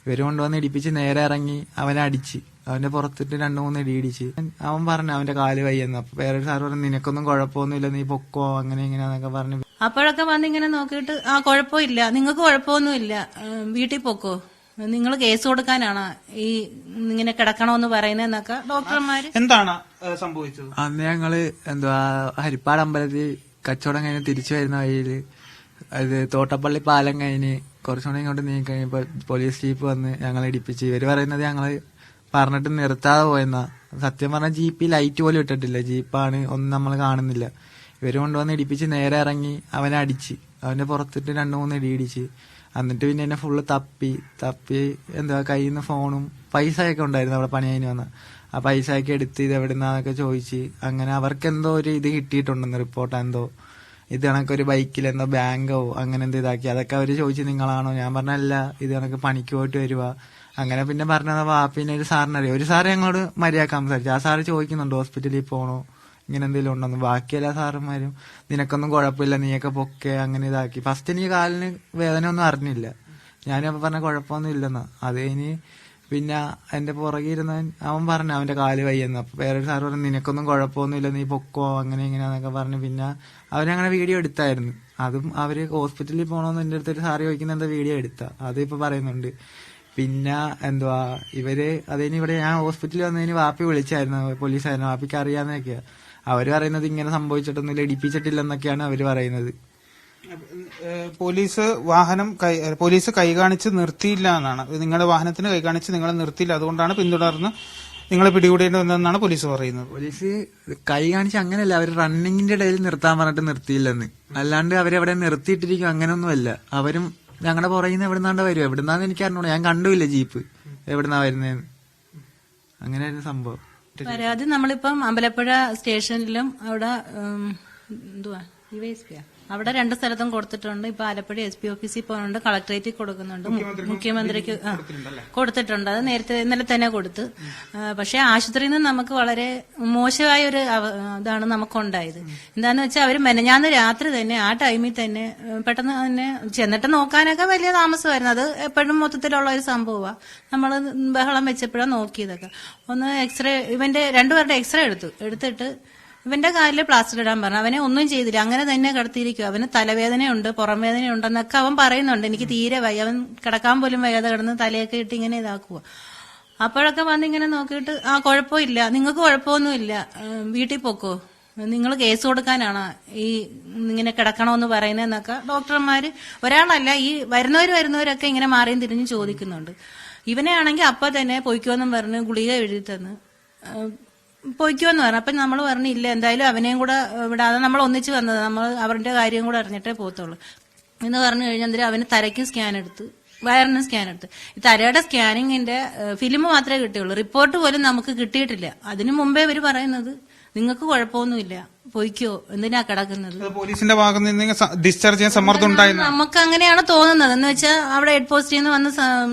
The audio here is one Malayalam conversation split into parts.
ഇവര് കൊണ്ടുവന്ന് ഇടിപ്പിച്ച് നേരെ ഇറങ്ങി അവനെ അടിച്ച് അവന്റെ പുറത്തിട്ട് 2-3 ഇടിയിടിച്ച്. അവൻ പറഞ്ഞു അവന്റെ കാല് വയ്യെന്ന്. അപ്പൊ വേറൊരു സാർ പറഞ്ഞു നിനക്കൊന്നും കുഴപ്പമൊന്നുമില്ല, നീ പൊക്കോ അങ്ങനെ ഇങ്ങനെയാന്നൊക്കെ പറഞ്ഞു. അപ്പോഴൊക്കെ വന്ന് ഇങ്ങനെ നോക്കിയിട്ട് കുഴപ്പമില്ല, നിങ്ങൾക്ക് കുഴപ്പമൊന്നുമില്ല, വീട്ടിൽ പൊക്കോ, നിങ്ങൾ കേസ് കൊടുക്കാനാണ് ഈ ഇങ്ങനെ കിടക്കണോന്ന് പറയുന്നതെന്നൊക്കെ ഡോക്ടർമാര്. എന്താണ് സംഭവിച്ചത്? അന്ന് ഞങ്ങള് ഹരിപ്പാട് അമ്പലത്തിൽ കച്ചവടം കഴിഞ്ഞ് തിരിച്ചു വരുന്ന വഴിയില് തോട്ടപ്പള്ളി പാലം കഴിഞ്ഞ് കുറച്ചുകൂടെ ഇങ്ങോട്ട് നീങ്ങി കഴിഞ്ഞപ്പോ പോലീസ് ജീപ്പ് വന്ന് ഞങ്ങളെ ഇടിപ്പിച്ച്. ഇവര് പറയുന്നത് ഞങ്ങള് പറഞ്ഞിട്ട് നിർത്താതെ പോയെന്നാ. സത്യം പറഞ്ഞ ജീപ്പിൽ ലൈറ്റ് പോലും ഇട്ടിട്ടില്ല, ജീപ്പാണ്, ഒന്നും നമ്മൾ കാണുന്നില്ല. ഇവര് കൊണ്ടുവന്ന് ഇടിപ്പിച്ച് നേരെ ഇറങ്ങി അവനെ അടിച്ച് അവന്റെ പുറത്തിട്ട് 2-3 ഇടിയിടിച്ച്. എന്നിട്ട് പിന്നെ എന്നെ ഫുള്ള് തപ്പി കയ്യിൽ നിന്ന് ഫോണും പൈസയൊക്കെ ഉണ്ടായിരുന്നു അവിടെ പണി കഴിഞ്ഞ് വന്ന. ആ പൈസയൊക്കെ എടുത്ത് ഇത് എവിടുന്നാന്നൊക്കെ ചോദിച്ച്. അങ്ങനെ അവർക്ക് എന്തോ ഒരു ഇത് കിട്ടിയിട്ടുണ്ടെന്ന് റിപ്പോർട്ട്, എന്തോ ഇത് കണക്കൊരു ബൈക്കിൽ എന്തോ ബാങ്കോ അങ്ങനെ എന്തോ ഇതാക്കി. അതൊക്കെ അവര് ചോദിച്ചു നിങ്ങളാണോ? ഞാൻ പറഞ്ഞല്ല, ഇത് കണക്ക് പണിക്ക് പോയിട്ട് വരുവാ. അങ്ങനെ പിന്നെ പറഞ്ഞത് പിന്നെ ഒരു സാറിനറിയാം, ഒരു സാറ് ഞങ്ങളോട് മര്യാദക്ക് സംസാരിച്ചു. ആ സാറ് ചോദിക്കുന്നുണ്ട് ഹോസ്പിറ്റലിൽ പോകണോ ഇങ്ങനെ എന്തെങ്കിലും ഉണ്ടോന്ന്. ബാക്കി എല്ലാ സാറന്മാരും നിനക്കൊന്നും കുഴപ്പമില്ല, നീയൊക്കെ പൊക്കെ അങ്ങനെ ഇതാക്കി. ഫസ്റ്റ് എനിക്ക് കാലിന് വേദന ഒന്നും അറിഞ്ഞില്ല, ഞാനപ്പോ പറഞ്ഞ കുഴപ്പമൊന്നും ഇല്ലെന്നാ. അത് കഴിഞ്ഞ് പിന്നെ എന്റെ പുറകെ ഇരുന്നവൻ അവൻ പറഞ്ഞു അവന്റെ കാല് വയ്യെന്ന്. അപ്പൊ വേറൊരു സാറ് പറഞ്ഞു നിനക്കൊന്നും കുഴപ്പമൊന്നുമില്ല, നീ പൊക്കോ അങ്ങനെ ഇങ്ങനെയാന്നൊക്കെ പറഞ്ഞു. പിന്നെ അവരങ്ങനെ വീഡിയോ എടുത്തായിരുന്നു. അതും അവര് ഹോസ്പിറ്റലിൽ പോകണമെന്ന് എന്റെ അടുത്തൊരു സാറ് ചോദിക്കുന്ന എന്താ വീഡിയോ എടുത്താ, അത് ഇപ്പൊ പറയുന്നുണ്ട്. പിന്നെ ഇവര് അതിന് ഇവിടെ ഞാൻ ഹോസ്പിറ്റലിൽ വന്നതിന് വാപ്പി വിളിച്ചായിരുന്നു, പോലീസായിരുന്നു, വാപ്പിക്ക് അറിയാന്നൊക്കെയാ. അവര് പറയുന്നത് ഇങ്ങനെ സംഭവിച്ചിട്ടൊന്നുമില്ല, ഇടിപ്പിച്ചിട്ടില്ലെന്നൊക്കെയാണ് അവര് പറയുന്നത്. പോലീസ് കൈ കാണിച്ച് നിർത്തിയില്ല എന്നാണ്. നിങ്ങളുടെ വാഹനത്തിന് കൈ കാണിച്ച് നിങ്ങളെ നിർത്തിയില്ല, അതുകൊണ്ടാണ് പിന്തുടർന്ന് നിങ്ങളെ പിടികൂടേണ്ടി വന്നതെന്നാണ് പോലീസ് പറയുന്നത്. പോലീസ് കൈ കാണിച്ച് അങ്ങനെയല്ല, അവര് റണ്ണിങ്ങിന്റെ ഇടയിൽ നിർത്താൻ പറഞ്ഞിട്ട് നിർത്തിയില്ലെന്ന്. അല്ലാണ്ട് അവരെവിടെ നിർത്തിയിട്ടിരിക്കും അങ്ങനെയൊന്നുമല്ല. അവരും ഞങ്ങളുടെ പുറകിൽ നിന്ന് എവിടുന്നാണ്ട് വരും, എവിടുന്നാന്ന് എനിക്ക് അറിഞ്ഞൂടാ, ഞാൻ കണ്ടുമില്ല ജീപ്പ് എവിടുന്നാ വരുന്നതെന്ന്. അങ്ങനെയായിരുന്നു സംഭവം. പരാതി നമ്മളിപ്പം അമ്പലപ്പുഴ സ്റ്റേഷനിലും അവിടെ അവിടെ 2 സ്ഥലത്തും കൊടുത്തിട്ടുണ്ട്. ഇപ്പൊ ആലപ്പുഴ SP ഓഫീസിൽ പോകുന്നുണ്ട്, കളക്ടറേറ്റിൽ കൊടുക്കുന്നുണ്ട്, മുഖ്യമന്ത്രിക്ക് കൊടുത്തിട്ടുണ്ട്. അത് നേരത്തെ ഇന്നലെ തന്നെ കൊടുത്ത്. പക്ഷെ ആശുപത്രിയിൽ നിന്ന് നമുക്ക് വളരെ മോശമായ ഒരു ഇതാണ് നമുക്കുണ്ടായത്. എന്താന്ന് വെച്ചാൽ അവര് മെനഞ്ഞാന്ന് രാത്രി തന്നെ ആ ടൈമിൽ തന്നെ പെട്ടെന്ന് തന്നെ ചെന്നിട്ട് നോക്കാനൊക്കെ വലിയ താമസമായിരുന്നു. അത് എപ്പോഴും മൊത്തത്തിലുള്ള ഒരു സംഭവമാണ്. നമ്മൾ ബഹളം വെച്ചപ്പോഴാണ് നോക്കിയതൊക്കെ. ഒന്ന് എക്സ്റേ, ഇവന്റെ 2 പേരുടെ എക്സ്റേ എടുത്തിട്ട് ഇവന്റെ കാലിൽ പ്ലാസ്റ്റർ ഇടാൻ പറഞ്ഞു. അവനെ ഒന്നും ചെയ്തില്ല, അങ്ങനെ തന്നെ കിടത്തിയിരിക്കും. അവന് തലവേദനയുണ്ട്, പുറം വേദനയുണ്ടെന്നൊക്കെ അവൻ പറയുന്നുണ്ട്. എനിക്ക് തീരെ വയ്യ, അവൻ കിടക്കാൻ പോലും വയ്യാതെ കിടന്ന് തലയൊക്കെ ഇട്ട് ഇങ്ങനെ ഇതാക്കുക. അപ്പോഴൊക്കെ വന്നിങ്ങനെ നോക്കിയിട്ട് കുഴപ്പമില്ല, നിങ്ങൾക്ക് കുഴപ്പമൊന്നുമില്ല, വീട്ടിൽ പൊക്കോ, നിങ്ങൾ കേസ് കൊടുക്കാനാണ് ഈ ഇങ്ങനെ കിടക്കണോന്ന് പറയുന്നതെന്നൊക്കെ ഡോക്ടർമാര്. ഒരാളല്ല, ഈ വരുന്നവരൊക്കെ ഇങ്ങനെ മാറിയും തിരിഞ്ഞും ചോദിക്കുന്നുണ്ട്. ഇവനെ ആണെങ്കിൽ അപ്പൊ തന്നെ പൊയ്ക്കോന്നും പറഞ്ഞ് ഗുളിക എഴുതി തന്ന് പൊയ്ക്കോന്ന് പറഞ്ഞു. അപ്പൊ നമ്മൾ പറഞ്ഞില്ല, എന്തായാലും അവനെയും കൂടെ വിടാതെ നമ്മൾ ഒന്നിച്ച് വന്നത്, നമ്മൾ അവരുടെ കാര്യം കൂടെ അറിഞ്ഞിട്ടേ പോകത്തുള്ളൂ എന്ന് പറഞ്ഞു കഴിഞ്ഞാൽ അവന് തലയ്ക്കും സ്കാൻ എടുത്ത്, വയറിനും സ്കാൻ എടുത്ത്. ഈ തലയുടെ സ്കാനിങ്ങിന്റെ ഫിലിം മാത്രമേ കിട്ടിയുള്ളൂ, റിപ്പോർട്ട് പോലും നമുക്ക് കിട്ടിയിട്ടില്ല. അതിനു മുമ്പേ ഇവര് പറയുന്നത് നിങ്ങൾക്ക് കുഴപ്പമൊന്നുമില്ല, പൊയ്ക്കോ, എന്തിനാ കിടക്കുന്നത്. പോലീസിന്റെ ഭാഗത്ത് നിന്ന് ഡിസ്ചാർജ് ചെയ്യാൻ സമ്മർദ്ദം ഉണ്ടായിരുന്നു. നമുക്ക് അങ്ങനെയാണ് തോന്നുന്നത്. എന്ന് വെച്ചാൽ അവിടെ ഹെഡ് പോസ്റ്റിൽ നിന്ന് വന്ന്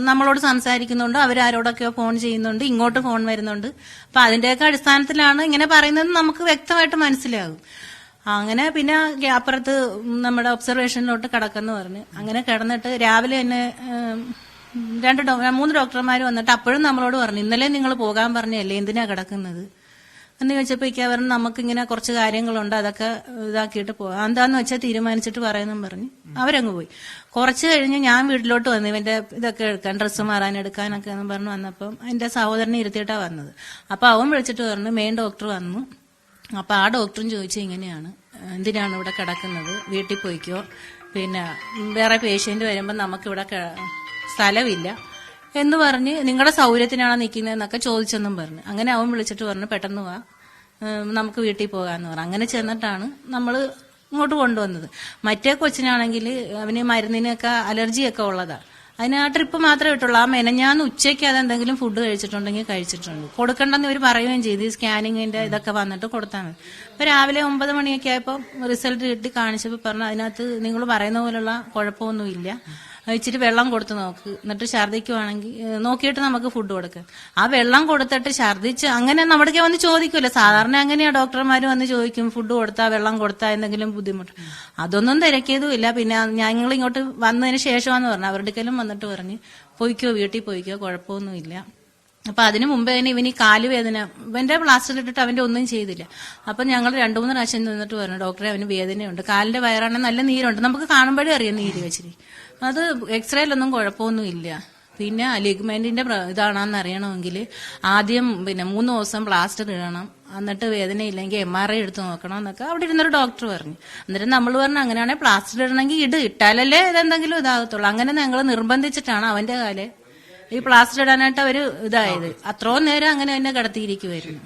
നമ്മളോട് സംസാരിക്കുന്നുണ്ട്, അവരാരോടൊക്കെയോ ഫോൺ ചെയ്യുന്നുണ്ട്, ഇങ്ങോട്ട് ഫോൺ വരുന്നുണ്ട്. അപ്പൊ അതിന്റെയൊക്കെ അടിസ്ഥാനത്തിലാണ് ഇങ്ങനെ പറയുന്നത് നമുക്ക് വ്യക്തമായിട്ട് മനസ്സിലാകും. അങ്ങനെ പിന്നെ അപ്പുറത്ത് നമ്മുടെ ഒബ്സർവേഷനിലോട്ട് കിടക്കെന്ന് പറഞ്ഞ് അങ്ങനെ കിടന്നിട്ട് രാവിലെ തന്നെ 3 ഡോക്ടർമാർ വന്നിട്ട് അപ്പോഴും നമ്മളോട് പറഞ്ഞു ഇന്നലെ നിങ്ങൾ പോകാൻ പറഞ്ഞല്ലേ, എന്തിനാ കിടക്കുന്നത് എന്ന് ചോദിച്ചപ്പോ പറഞ്ഞു നമുക്കിങ്ങനെ കുറച്ച് കാര്യങ്ങളുണ്ട്, അതൊക്കെ ഇതാക്കിയിട്ട് പോകാം, എന്താന്ന് വെച്ചാൽ തീരുമാനിച്ചിട്ട് പറയുന്നു പറഞ്ഞ് അവരങ്ങ് പോയി. കുറച്ച് കഴിഞ്ഞ് ഞാൻ വീട്ടിലോട്ട് വന്നു, ഇവന്റെ ഇതൊക്കെ എടുക്കാൻ, ഡ്രസ്സ് മാറാൻ എടുക്കാനൊക്കെ എന്ന് പറഞ്ഞു വന്നപ്പം എന്റെ സഹോദരനെ ഇരുത്തിയിട്ടാ വന്നത്. അപ്പൊ അവൻ വിളിച്ചിട്ട് പറഞ്ഞു മെയിൻ ഡോക്ടർ വന്നു. അപ്പൊ ആ ഡോക്ടറും ചോദിച്ചു ഇങ്ങനെയാണ്, എന്തിനാണ് ഇവിടെ കിടക്കുന്നത്, വീട്ടിൽ പോയിക്കോ, പിന്നെ വേറെ പേഷ്യന്റ് വരുമ്പോൾ നമുക്കിവിടെ സ്ഥലമില്ല എന്ന് പറഞ്ഞ് നിങ്ങളുടെ സൗകര്യത്തിനാണ് നിൽക്കുന്നതെന്നൊക്കെ ചോദിച്ചെന്നും പറഞ്ഞു. അങ്ങനെ അവൻ വിളിച്ചിട്ട് പറഞ്ഞു പെട്ടെന്ന് വാ, നമുക്ക് വീട്ടിൽ പോകാന്ന് പറഞ്ഞു. അങ്ങനെ ചെന്നിട്ടാണ് നമ്മൾ ഇങ്ങോട്ട് കൊണ്ടുവന്നത്. മറ്റേ കൊച്ചിനാണെങ്കിൽ അവന് മരുന്നിനൊക്കെ അലർജിയൊക്കെ ഉള്ളതാണ്. അതിന് ആ ട്രിപ്പ് മാത്രമേ ഇട്ടുള്ളൂ. ആ മെനഞ്ഞാന്ന് ഉച്ചയ്ക്ക് അതെന്തെങ്കിലും ഫുഡ് കഴിച്ചിട്ടുണ്ടെങ്കിൽ കഴിച്ചിട്ടുണ്ട്, കൊടുക്കണ്ടെന്ന് ഇവർ പറയുകയും ചെയ്തു. സ്കാനിങ്ങിന്റെ ഇതൊക്കെ വന്നിട്ട് കൊടുത്താൽ മതി. ഇപ്പൊ രാവിലെ 9 മണിയൊക്കെ ആയപ്പോൾ റിസൾട്ട് കിട്ടി കാണിച്ചപ്പോൾ പറഞ്ഞു അതിനകത്ത് നിങ്ങൾ പറയുന്ന പോലുള്ള കുഴപ്പമൊന്നുമില്ല, ഇച്ചിരി വെള്ളം കൊടുത്ത് നോക്ക്, എന്നിട്ട് ഛർദ്ദിക്കുവാണെങ്കിൽ നോക്കിയിട്ട് നമുക്ക് ഫുഡ് കൊടുക്കാം. ആ വെള്ളം കൊടുത്തിട്ട് ഛർദ്ദിച്ച് അങ്ങനെ നമ്മുടെ വന്ന് ചോദിക്കുമല്ലോ, സാധാരണ അങ്ങനെയാ ഡോക്ടർമാർ വന്ന് ചോദിക്കും, ഫുഡ് കൊടുത്താ വെള്ളം കൊടുത്താ എന്തെങ്കിലും ബുദ്ധിമുട്ട്. അതൊന്നും തിരക്കിയതുമില്ല. പിന്നെ ഞങ്ങൾ ഇങ്ങോട്ട് വന്നതിന് ശേഷമാന്ന് പറഞ്ഞു അവരുടെക്കലും വന്നിട്ട് പറഞ്ഞ് പോയിക്കോ വീട്ടിൽ പോയിക്കോ കുഴപ്പമൊന്നുമില്ല. അപ്പൊ അതിനു മുമ്പേ തന്നെ ഇവന് ഈ കാലുവേദന, ഇവന്റെ പ്ലാസ്റ്റർ ഇട്ടിട്ട് അവന്റെ ഒന്നും ചെയ്തില്ല. അപ്പൊ ഞങ്ങൾ 2-3 പ്രാവശ്യം നിന്നിട്ട് പറഞ്ഞു, ഡോക്ടറെ അവന് വേദനയുണ്ട്, കാലിന്റെ വയറാണെങ്കിൽ നല്ല നീരുണ്ട്, നമുക്ക് കാണുമ്പോഴേ അറിയാം നീര് വെച്ചിട്ട്. അത് എക്സ്റേയിലൊന്നും കുഴപ്പമൊന്നും ഇല്ല. പിന്നെ ലിഗ്മെന്റിന്റെ ഇതാണെന്ന് അറിയണമെങ്കിൽ ആദ്യം 3 ദിവസം പ്ലാസ്റ്റർ ഇടണം, എന്നിട്ട് വേദനയില്ലെങ്കിൽ MRI എടുത്ത് നോക്കണം എന്നൊക്കെ അവിടെ ഇരുന്നൊരു ഡോക്ടർ പറഞ്ഞു. അന്നേരം നമ്മൾ പറഞ്ഞു അങ്ങനെയാണെങ്കിൽ പ്ലാസ്റ്റർ ഇടണമെങ്കിൽ ഇട്ടാലല്ലേ ഇതെന്തെങ്കിലും ഇതാകത്തുള്ളൂ. അങ്ങനെ ഞങ്ങൾ നിർബന്ധിച്ചിട്ടാണ് അവന്റെ കാല് ഈ പ്ലാസ്റ്റർ ഇടാനായിട്ട് അവര് ഇതായത്. അത്രയും നേരം അങ്ങനെ തന്നെ കിടത്തിയിരിക്കുമായിരുന്നു.